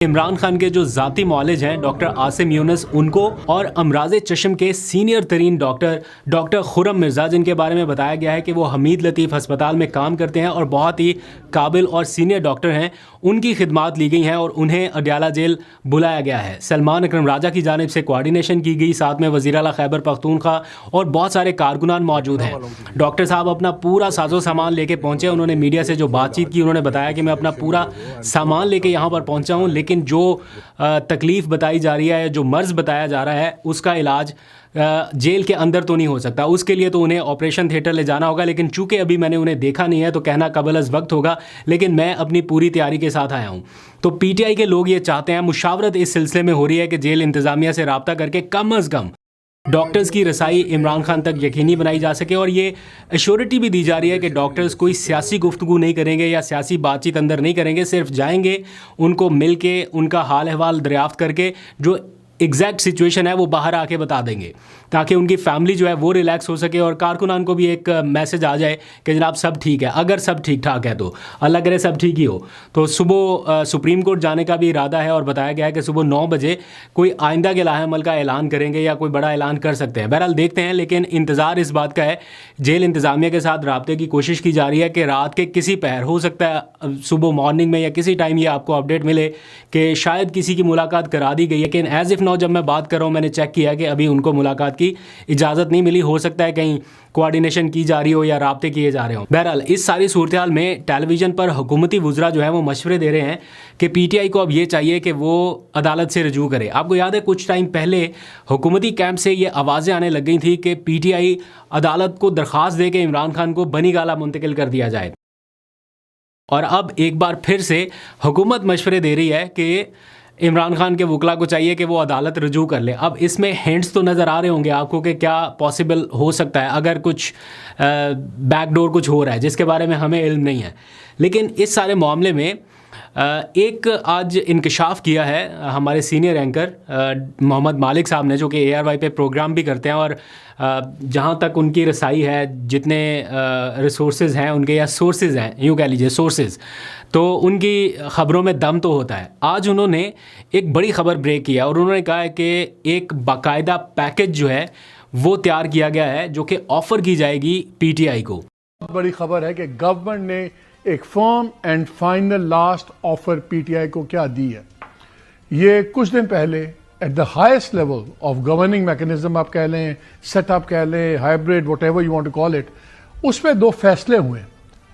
عمران خان کے جو ذاتی معالج ہیں ڈاکٹر عاصم یونس، ان کو اور امراض چشم کے سینئر ترین ڈاکٹر خرم مرزا، جن کے بارے میں بتایا گیا ہے کہ وہ حمید لطیف ہسپتال میں کام کرتے ہیں اور بہت ہی قابل اور سینئر ڈاکٹر ہیں، ان کی خدمات لی گئی ہیں اور انہیں اڈیالہ جیل بلایا گیا ہے۔ سلمان اکرم راجہ کی جانب سے کوارڈینیشن کی گئی، ساتھ میں وزیر اعلیٰ خیبر پختونخوا اور بہت سارے کارکنان موجود ہیں۔ ڈاکٹر صاحب اپنا پورا ساز و سامان لے کے پہنچے۔ انہوں نے میڈیا سے جو بات چیت کی، انہوں نے بتایا کہ میں اپنا پورا سامان لے کے یہاں پر پہنچا ہوں، لیکن جو تکلیف بتائی جا رہی ہے، جو مرض بتایا جا رہا ہے، اس کا علاج جیل کے اندر تو نہیں ہو سکتا، اس کے لیے تو انہیں آپریشن تھیٹر لے جانا ہوگا، لیکن چونکہ ابھی میں نے انہیں دیکھا نہیں ہے تو کہنا قبل از وقت ہوگا، لیکن میں اپنی پوری تیاری کے ساتھ آیا ہوں۔ تو پی ٹی آئی کے لوگ یہ چاہتے ہیں، مشاورت اس سلسلے میں ہو رہی ہے کہ جیل انتظامیہ سے رابطہ کر کے کم از کم ڈاکٹرز کی رسائی عمران خان تک یقینی بنائی جا سکے، اور یہ ایشورٹی بھی دی جا رہی ہے کہ ڈاکٹرز کوئی سیاسی گفتگو نہیں کریں گے یا سیاسی بات چیت اندر نہیں کریں گے، صرف جائیں گے، ان کو مل کے ان کا حال احوال دریافت کر کے جو ایگزیکٹ سچویشن ہے وہ باہر آ کے بتا دیں گے، تاکہ ان کی فیملی جو ہے وہ ریلیکس ہو سکے اور کارکنان کو بھی ایک میسج آ جائے کہ جناب سب ٹھیک ہے۔ اگر سب ٹھیک ٹھاک ہے تو اللہ کرے سب ٹھیک ہی ہو، تو صبح سپریم کورٹ جانے کا بھی ارادہ ہے اور بتایا گیا ہے کہ صبح 9 بجے کوئی آئندہ کے لاہ عمل کا اعلان کریں گے یا کوئی بڑا اعلان کر سکتے ہیں۔ بہرحال دیکھتے ہیں، لیکن انتظار اس بات کا ہے، جیل انتظامیہ کے ساتھ رابطے کی کوشش کی جا رہی ہے کہ رات کے کسی پہر، ہو سکتا ہے صبح مارننگ میں یا کسی ٹائم یہ آپ کو اپڈیٹ ملے کہ شاید کسی کی ملاقات کرا دی گئی ہے، لیکن ایز اف ناؤ جب میں بات کر رہا ہوں میں نے چیک کیا کہ ابھی ان کو ملاقات کی اجازت نہیں ملی، ہو سکتا ہے کہیں کوارڈینیشن کی جا رہی ہو یا رابطے کیے جا رہے ہوں۔ بہرحال اس ساری صورتحال میں ٹیلی ویژن پر حکومتی وزراء جو ہیں وہ مشورے دے رہے ہیں کہ پی ٹی آئی کو اب یہ چاہیے کہ وہ عدالت سے رجوع کرے۔ آپ کو یاد ہے کچھ ٹائم پہلے حکومتی کیمپ سے یہ آوازیں آنے لگ گئی تھیں کہ پی ٹی آئی عدالت کو درخواست دے کہ عمران خان کو بنی گالہ منتقل کر دیا جائے، اور اب ایک بار پھر سے حکومت مشورے دے رہی ہے کہ عمران خان کے وکلاء کو چاہیے کہ وہ عدالت رجوع کر لے۔ اب اس میں ہینٹس تو نظر آ رہے ہوں گے آپ کو کہ کیا پاسبل ہو سکتا ہے، اگر کچھ بیک ڈور کچھ ہو رہا ہے جس کے بارے میں ہمیں علم نہیں ہے، لیکن اس سارے معاملے میں ایک آج انکشاف کیا ہے ہمارے سینئر اینکر محمد مالک صاحب نے، جو کہ اے آر وائی پہ پروگرام بھی کرتے ہیں، اور جہاں تک ان کی رسائی ہے، جتنے ریسورسز ہیں ان کے یا سورسز ہیں، یوں کہہ لیجیے سورسز، تو ان کی خبروں میں دم تو ہوتا ہے۔ آج انہوں نے ایک بڑی خبر بریک کیا اور انہوں نے کہا ہے کہ ایک باقاعدہ پیکج جو ہے وہ تیار کیا گیا ہے جو کہ آفر کی جائے گی پی ٹی آئی کو۔ بڑی خبر ہے کہ گورنمنٹ نے ایک firm and final last offer P T I کو کیا دی ہے۔ یہ کچھ دن پہلے at the highest level of governing mechanism آپ کہہ لیں، سیٹ اپ کہہ لیں، hybrid whatever you want to call it, اس پہ 2 فیصلے ہوئے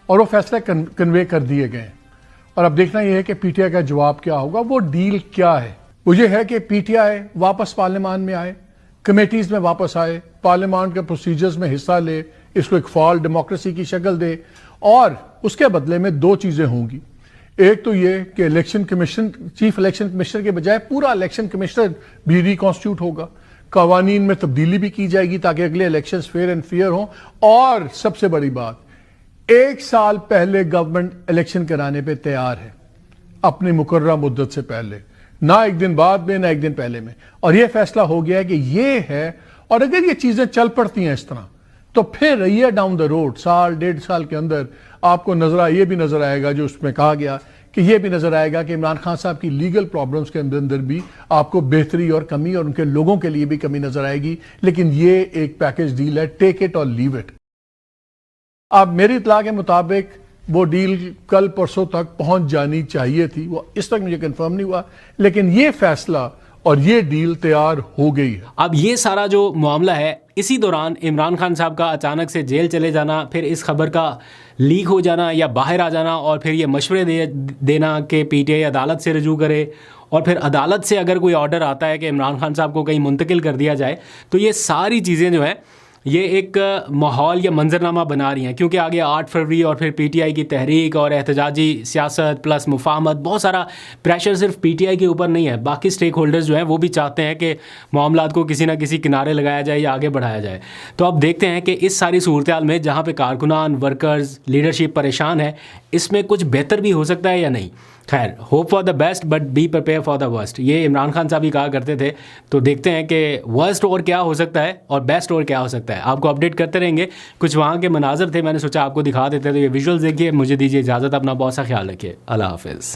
اور وہ فیصلے کنوے کر دیے گئے، اور اب دیکھنا یہ ہے کہ پی ٹی آئی کا جواب کیا ہوگا۔ وہ ڈیل کیا ہے؟ وہ یہ ہے کہ پی ٹی آئی واپس پارلیمان میں آئے، کمیٹیز میں واپس آئے، پارلیمان کے پروسیجرز میں حصہ لے، اس کو ایک فعال ڈیموکریسی کی شکل دے، اور اس کے بدلے میں 2 چیزیں ہوں گی۔ ایک تو یہ کہ election commission, chief election commissioner کے بجائے پورا الیکشن کمشنر بھی ریکانسٹیٹیوٹ ہوگا، قوانین میں تبدیلی بھی کی جائے گی تاکہ اگلے الیکشنز فیئر اینڈ فیئر ہوں، اور سب سے بڑی بات، 1 سال پہلے گورنمنٹ الیکشن کرانے پہ تیار ہے، اپنی مقررہ مدت سے پہلے، نہ 1 دن بعد میں نہ 1 دن پہلے میں، اور یہ فیصلہ ہو گیا ہے کہ یہ ہے، اور اگر یہ چیزیں چل پڑتی ہیں اس طرح تو پھر رہیے ڈاؤن دا روڈ، سال 1.5 سال کے اندر آپ کو یہ بھی نظر آئے گا جو اس میں کہا گیا کہ یہ بھی نظر آئے گا کہ عمران خان صاحب کی لیگل پرابلمز کے اندر بھی آپ کو بہتری اور کمی، اور ان کے لوگوں کے لیے بھی کمی نظر آئے گی، لیکن یہ ایک پیکج ڈیل ہے، ٹیک اٹ اور لیو اٹ۔ اب میری اطلاع کے مطابق وہ ڈیل کل پرسوں تک پہنچ جانی چاہیے تھی، وہ اس تک مجھے کنفرم نہیں ہوا، لیکن یہ فیصلہ اور یہ ڈیل تیار ہو گئی ہے۔ اب یہ سارا جو معاملہ ہے، اسی دوران عمران خان صاحب کا اچانک سے جیل چلے جانا، پھر اس خبر کا لیک ہو جانا یا باہر آ جانا، اور پھر یہ مشورے دینا کہ پی ٹی آئی عدالت سے رجوع کرے، اور پھر عدالت سے اگر کوئی آرڈر آتا ہے کہ عمران خان صاحب کو کہیں منتقل کر دیا جائے، تو یہ ساری چیزیں جو ہیں یہ ایک ماحول یا منظرنامہ بنا رہی ہیں، کیونکہ آگے 8 فروری اور پھر پی ٹی آئی کی تحریک اور احتجاجی سیاست پلس مفاہمت، بہت سارا پریشر صرف پی ٹی آئی کے اوپر نہیں ہے، باقی سٹیک ہولڈرز جو ہیں وہ بھی چاہتے ہیں کہ معاملات کو کسی نہ کسی کنارے لگایا جائے یا آگے بڑھایا جائے۔ تو اب دیکھتے ہیں کہ اس ساری صورتحال میں جہاں پہ کارکنان، ورکرز، لیڈرشپ پریشان ہے، اس میں کچھ بہتر بھی ہو سکتا ہے یا نہیں۔ خیر، hope for the best but be prepare for the worst, یہ عمران خان صاحب ہی کہا کرتے تھے، تو دیکھتے ہیں کہ ورسٹ اور کیا ہو سکتا ہے اور بیسٹ اور کیا ہو سکتا ہے۔ آپ کو اپڈیٹ کرتے رہیں گے۔ کچھ وہاں کے مناظر تھے، میں نے سوچا آپ کو دکھا دیتے، تو یہ ویژولز دیکھیے۔ مجھے دیجیے اجازت، اپنا بہت سا خیال رکھیے، اللہ حافظ۔